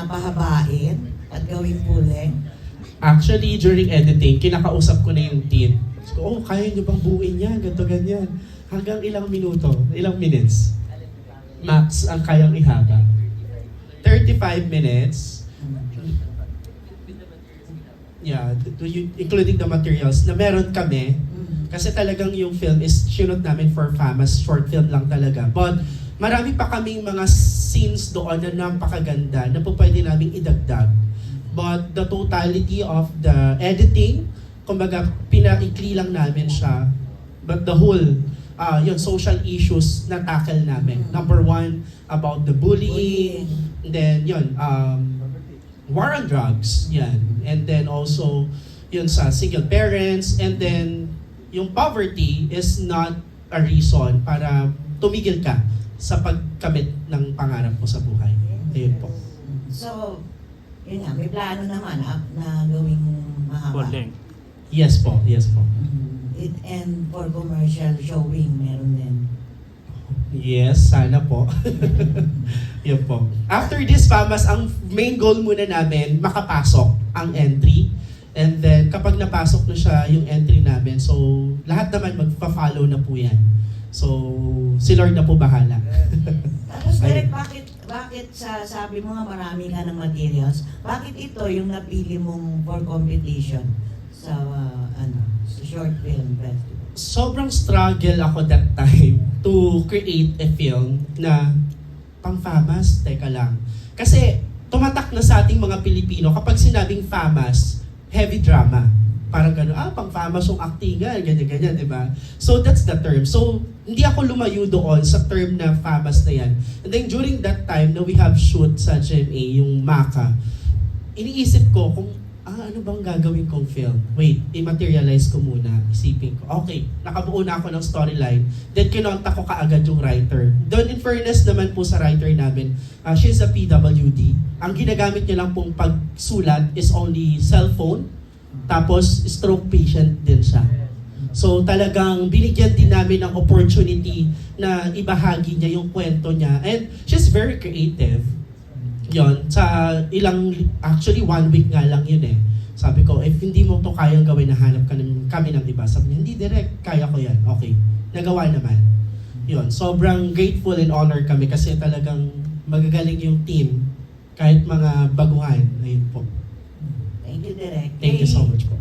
na pahabain at gawing full-length? Actually, during editing, kinakausap ko na yung team. So, oh, kaya nyo bang buuin yan? Ganto, ganyan. Hanggang ilang minuto, ilang minutes. Max ang kayang ihaba. 35 minutes. Yeah, including the materials na meron kami. Kasi talagang yung film is shoot namin for FAMAS, short film lang talaga. But marami pa kaming mga scenes doon na napakaganda na po pwede naming idagdag. But the totality of the editing, kumbaga pinaikli lang namin siya. But the whole, yung social issues na tackle namin. Number one, about the bullying. Then yun, war on drugs. Yan. And then also, yun sa single parents. And then, yung poverty is not a reason para tumigil ka sa pagkamit ng pangarap mo sa buhay. Ayun po. So, yun nga, may plano naman na gawing mahaba. Yes po, yes po. And for commercial showing, meron din. Yes, sana po. Yun po. After this, FAMAS, ang main goal muna namin, makapasok ang entry. And then, kapag napasok na siya yung entry namin, so lahat naman magpa-follow na po yan. So, si Lord na po bahala. Tapos, Derek, bakit sabi mo nga marami ka ng materials, bakit ito yung napili mong for competition sa sa short film festival? Sobrang struggle ako that time to create a film na pang FAMAS. Teka lang. Kasi tumatak na sa ating mga Pilipino kapag sinabing FAMAS, heavy drama. Parang gano'n, pang FAMAS yung actingan, ganyan-ganyan, di ba? So that's the term. So hindi ako lumayo doon sa term na FAMAS na yan. And then during that time na we have shoot sa GMA, yung MACA, iniisip ko kung ano bang gagawin kong film? Wait, i-materialize ko muna. Isipin ko, okay, nakabuo na ako ng storyline. Then kinontak ko kaagad yung writer. Doon in fairness naman po sa writer namin, she's a PWD. Ang ginagamit niya lang pong pagsulat is only cellphone, tapos stroke patient din siya. So talagang binigyan din namin ng opportunity na ibahagi niya yung kwento niya. And she's very creative. Yon, sa actually 1 week nga lang yun eh. Sabi ko, if hindi mo to kayang gawin, nahanap kami ng iba. Sabi niya, hindi direct, kaya ko yan. Okay, nagawa naman. Yon, sobrang grateful and honor kami kasi talagang magagaling yung team kahit mga baguhan. Ayun po. Thank you, Derek. Thank you so much po.